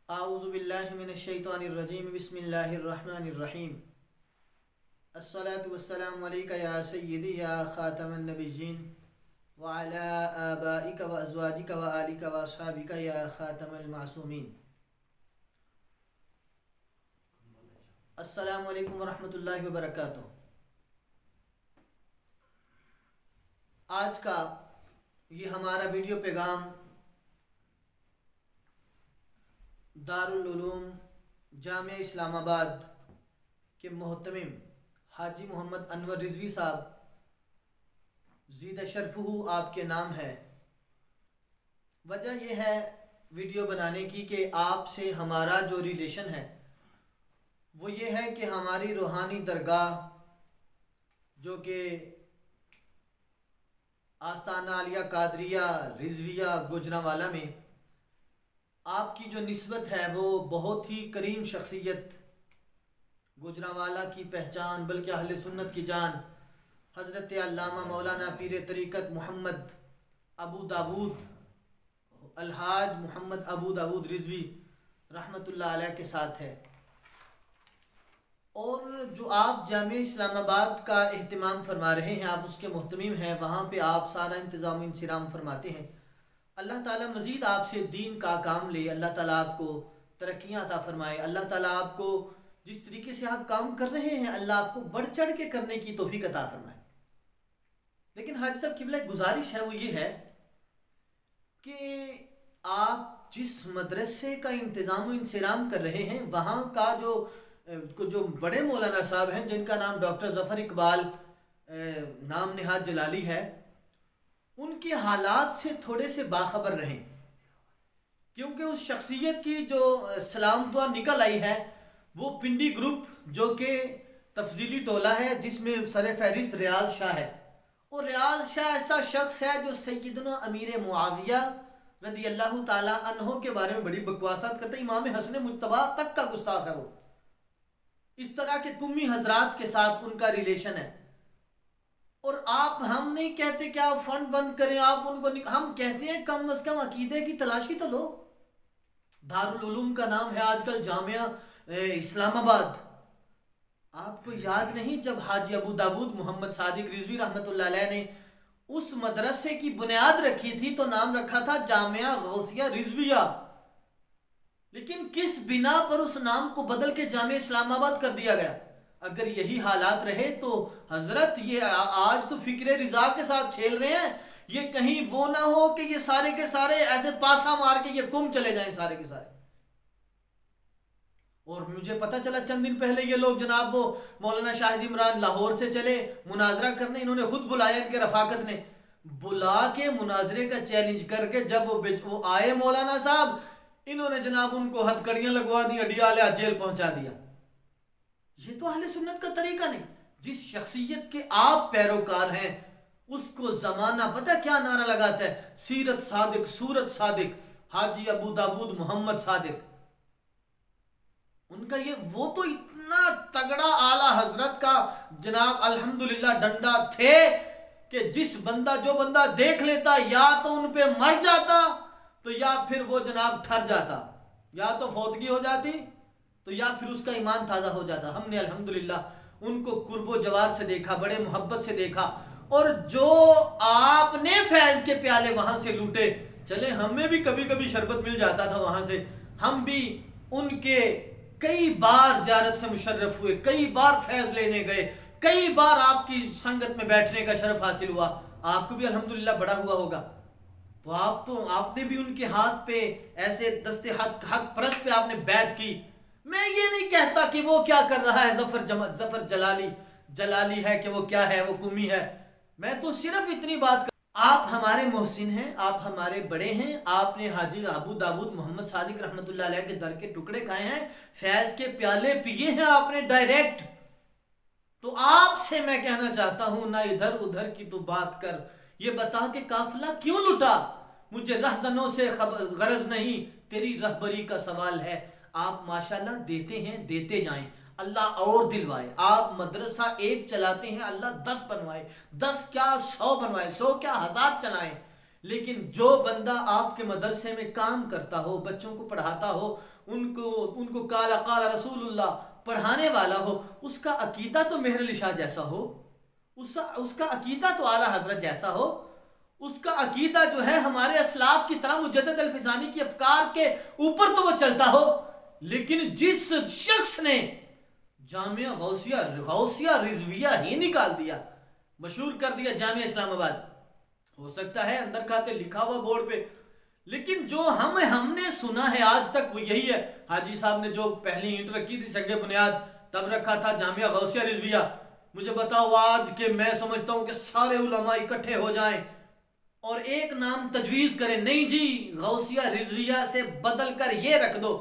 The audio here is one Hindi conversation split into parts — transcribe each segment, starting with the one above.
आऊज़ु बिल्लाहि मिनश्शैतानिर्रजीम बिस्मिल्लाहिर्रहमानिर्रहीम। अस्सलातु वस्सलामु अलैका या सय्यदी या ख़ातमन नबिय्यीन व अला आबाइका व अज़वाजिका व आलिका व अस्हाबिका या ख़ातमल मासूमीन। अस्सलामु अलैकुम व रहमतुल्लाहि व बरकातुहू। आज का ये हमारा वीडियो पैगाम दारुल उलूम जामिया इस्लामाबाद के मोहतमिम हाजी मोहम्मद अनवर रिजवी साहब ज़ीद शरफ़ुहू आपके नाम है। वजह यह है वीडियो बनाने की कि आपसे हमारा जो रिलेशन है वो ये है कि हमारी रूहानी दरगाह जो कि आस्ताना आलिया कादरिया रिजविया गुजरांवाला में आपकी जो निस्बत है वो बहुत ही करीम शख्सियत गुजरांवाला की पहचान बल्कि अहले सुन्नत की जान हज़रत अल्लामा मौलाना पीर तरीक़त मोहम्मद अबू दाऊद अलहाज मोहम्मद अबू दाऊद रिजवी रहमतुल्लाह अलैह के साथ है। और जो आप जामिया इस्लामाबाद का एहतिमाम फरमा रहे हैं, आप उसके मुहतमिम हैं, वहाँ पे आप सारा इंतज़ाम इंसिराम फरमाते हैं। अल्लाह ताला मज़ीद आपसे दीन का काम ले, अल्लाह ताला आपको तरक्कियाँ अता फरमाए, अल्लाह ताला आपको जिस तरीके से आप काम कर रहे हैं अल्लाह आपको बढ़ चढ़ के करने की तौफीक अता फरमाए। लेकिन हाजी साहब किबला एक गुजारिश है, वो ये है कि आप जिस मदरसे का इंतज़ाम इंसिराम कर रहे हैं वहाँ का जो बड़े मौलाना साहब हैं जिनका नाम डॉक्टर ज़फ़र इकबाल नाम निहाद जलाली है, उनके हालात से थोड़े से बाखबर रहें, क्योंकि उस शख्सियत की जो सलाम दुआ निकल आई है वो पिंडी ग्रुप जो कि तफजीली टोला है जिसमें सर फहरिस्त रियाज शाह है। और रियाज शाह ऐसा शख्स है जो सैयदना अमीर मुआविया रज़ी अल्लाह ताला अन्हो के बारे में बड़ी बकवासात करता है। इमाम हसन मुज्तबा तक का गुस्ताख है वो। इस तरह के कुम्मी हजरात के साथ उनका रिलेशन है। और हम नहीं कहते कि आप फंड बंद करें, आप उनको हम कहते हैं कम अज कम अकीदे की तलाशी तो लो। दारुल उलूम का नाम है आजकल जामिया इस्लामाबाद। आपको याद नहीं जब हाजी अबू दाऊद मोहम्मद सादिक रिजवी रहमतुल्लाह अलैह ने उस मदरसे की बुनियाद रखी थी तो नाम रखा था जामिया गौसिया रिजविया। लेकिन किस बिना पर उस नाम को बदल के जामिया इस्लामाबाद कर दिया गया। अगर यही हालात रहे तो हजरत ये आज तो फिक्र रिजा के साथ खेल रहे हैं, ये कहीं वो ना हो कि ये सारे के सारे ऐसे पासा मार के ये गुम चले जाएं सारे के सारे। और मुझे पता चला चंद दिन पहले ये लोग जनाब वो मौलाना शाहिद इमरान लाहौर से चले मुनाजरा करने, इन्होंने खुद बुलाया, इनके रफाकत ने बुला के मुनाजरे का चैलेंज करके जब वो आए मौलाना साहब, इन्होंने जनाब उनको हथकड़ियां लगवा दी, अडियाला जेल पहुंचा दिया। ये तो अहले सुन्नत का तरीका नहीं। जिस शख्सियत के आप पैरोकार हैं उसको जमाना पता क्या नारा लगाता है, सीरत सादिक सूरत सादिक हाजी अबू दाऊद मोहम्मद सादिक। उनका ये वो तो इतना तगड़ा आला हजरत का जनाब अल्हम्दुलिल्लाह डंडा थे कि जो बंदा देख लेता या तो उन पे मर जाता तो या फिर वो जनाब ठर जाता, या तो फौतगी हो जाती तो या फिर उसका ईमान ताज़ा हो जाता। हमने अल्हम्दुलिल्लाह उनको कुर्बो जवार से देखा, बड़े मोहब्बत से देखा। और जो आपने फैज़ के प्याले वहाँ से लूटे, चले हमें भी कभी कभी शरबत मिल जाता था वहाँ से, हम भी उनके कई बार ज़ियारत से मुशर्रफ हुए, कई बार फैज़ लेने गए, कई बार आपकी संगत में बैठने का शरफ हासिल हुआ। आपको भी अल्हम्दुलिल्लाह बड़ा हुआ होगा। तो आपने भी उनके हाथ पे ऐसे दस्ते हक परस्त पे आपने बैत की। मैं ये नहीं कहता कि वो क्या कर रहा है, जफर जलाली है कि वो क्या है, वो कुमी है। मैं तो सिर्फ इतनी बात आप हमारे मोहसिन हैं, आप हमारे बड़े हैं, आपने हाजी अबू दाऊद मोहम्मद सादिक रहमतुल्लाह अलैह के दर के टुकड़े खाए हैं, फैज के प्याले पिए हैं आपने डायरेक्ट। तो आपसे मैं कहना चाहता हूं ना इधर उधर की तो बात कर, ये बता के काफिला क्यों लुटा। मुझे रहजनों से गरज नहीं, तेरी रहबरी का सवाल है। आप माशाल्लाह देते हैं, देते जाएं, अल्लाह और दिलवाए। आप मदरसा एक चलाते हैं, अल्लाह 10 बनवाए, 10 क्या 100 बनवाए, 100 क्या 1000 चलाएं। लेकिन जो बंदा आपके मदरसे में काम करता हो, बच्चों को पढ़ाता हो, उनको काला काला रसूलुल्लाह पढ़ाने वाला हो, उसका अकीदा तो मेहर अली शाह जैसा हो, उसका अकीदा तो आला हजरत जैसा हो, उसका अकीदा जो है हमारे असलाफ की तरह मुजद्दिद अल-फिसानी की अफकार के ऊपर तो वो चलता हो। लेकिन जिस शख्स ने जामिया गौसिया रिजविया ही निकाल दिया, मशहूर कर दिया जामिया इस्लामाबाद, हो सकता है अंदर खाते लिखा हुआ बोर्ड पे, लेकिन जो हमने सुना है आज तक वो यही है। हाजी साहब ने जो पहली ईंट रखी थी संगे बुनियाद, तब रखा था जामिया गौसिया रिजविया। मुझे बताओ आज के मैं समझता हूं कि सारे उलमा इकट्ठे हो जाएं और एक नाम तजवीज करें, नहीं जी गौसिया रिजविया से बदल कर ये रख दो,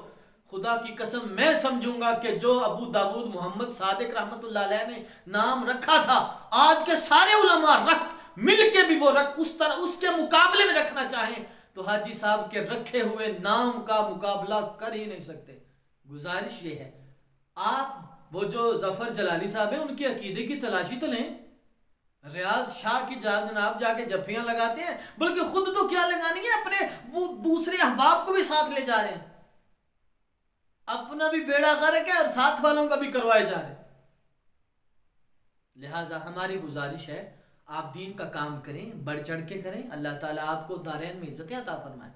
खुदा की कसम मैं समझूंगा कि जो अबू दाऊद मोहम्मद सादिक रहमतुल्लाह अलैह ने नाम रखा था, आज के सारे उलमा रख मिल के भी वो रख उस तरह उसके मुकाबले में रखना चाहें तो हाजी साहब के रखे हुए नाम का मुकाबला कर ही नहीं सकते। गुजारिश ये है, आप वो जो जफर जलाली साहब है उनके अकीदे की तलाशी तो लें। रियाज शाह की जनाब जाके जफ्फियां लगाते हैं, बल्कि खुद तो क्या लगानी है, अपने वो दूसरे अहबाब को भी साथ ले जा रहे हैं, अपना भी बेड़ा गर्क है और साथ वालों का भी करवाए जा रहे हैं। लिहाजा हमारी गुजारिश है आप दीन का काम करें, बढ़ चढ़ के करें, अल्लाह ताला आपको दारैन में इज्जत अता फरमाए।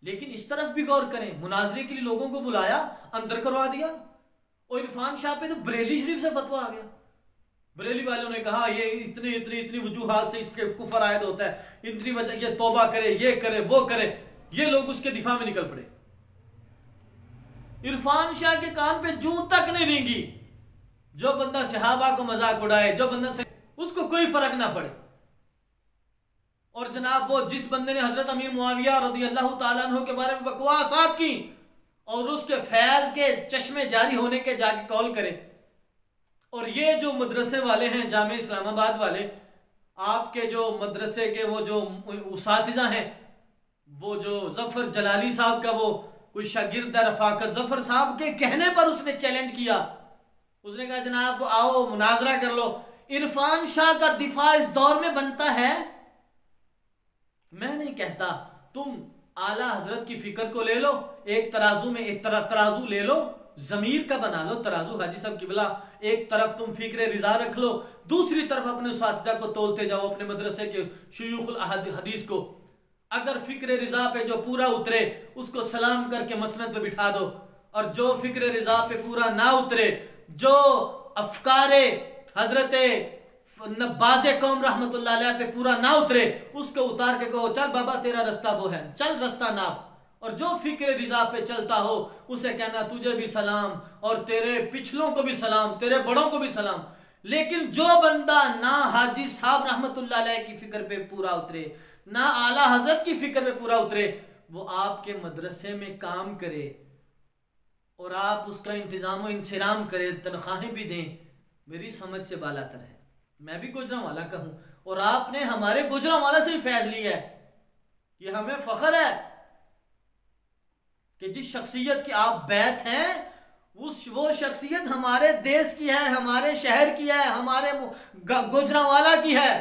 लेकिन इस तरफ भी गौर करें, मुनाजरे के लिए लोगों को बुलाया, अंदर करवा दिया, और इरफान शाह पे तो बरेली शरीफ से फतवा आ गया। बरेली वालों ने कहा ये इतनी वजूहात से इसके कुफर आयद होता है, इतनी वजह ये तौबा करे, ये करे, वो करे, ये लोग उसके दिफा में निकल पड़े। इरफान शाह के कान पे जूं तक नहीं रेंगी, जो बंदा सहाबा को मजाक उड़ाए, जो बंदा से उसको कोई फर्क ना पड़े। और जनाब वो जिस बंदे ने हजरत अमीर मुआविया रज़ियल्लाहु ताला अन्हु के बारे में बकवासात की और उसके फैज के चश्मे जारी होने के जाके कॉल करे, और ये जो मदरसे वाले हैं जामिया इस्लामाबाद वाले, आपके जो मदरसे के वो जो उसातिज़ा हैं, वो जो जफर जलाली साहब का वो कोई शागिर्द रफाकत जफर साहब के कहने पर उसने चैलेंज किया, उसने कहा जनाब आओ मुनाजरा कर लो। इरफान शाह का दिफा इस दौर में बनता है? मैं नहीं कहता, तुम आला हजरत की फिक्र को ले लो, एक तराजू में एक तराजू ले लो, जमीर का बना लो तराजू हाजी साहब किबला, एक तरफ तुम फिक्र रिजा रख लो, दूसरी तरफ अपने उसातिज़ा को तोलते जाओ, अपने मदरसे के शुयूखुल हदीस को। अगर फिक्र रिजा पे जो पूरा उतरे उसको सलाम करके मसनद पे बिठा दो, और जो फिक्र रिजा पे पूरा ना उतरे, जो अफकारे हजरत बाज़े कौम रहमतुल्लाह अलैह पे पूरा ना उतरे, उसको उतार के कहो चल बाबा तेरा रास्ता वो है, चल रास्ता नाप। और जो फिक्र रिजा पे चलता हो उसे कहना तुझे भी सलाम और तेरे पिछलों को भी सलाम, तेरे बड़ों को भी सलाम। लेकिन जो बंदा ना हाजी साहब रहमतुल्लाह अलैह की फिक्र पे पूरा उतरे, ना आला हजरत की फिक्र पे पूरा उतरे, वो आपके मदरसे में काम करे और आप उसका इंतजाम इंसराम करें, तनख्वाहें भी दें, मेरी समझ से बालातर है। मैं भी गुजरांवाला का हूं और आपने हमारे गुजरांवाला से ही फैज लिया है। ये हमें फख्र है कि जिस शख्सियत की आप बैत हैं वो शख्सियत हमारे देश की है, हमारे शहर की है, हमारे गुजरांवाला की है।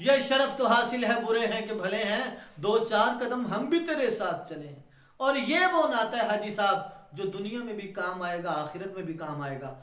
यह शरफ तो हासिल है, बुरे हैं कि भले हैं, 2-4 कदम हम भी तेरे साथ चले। और ये वो नाता है हाजी साहब जो दुनिया में भी काम आएगा, आखिरत में भी काम आएगा।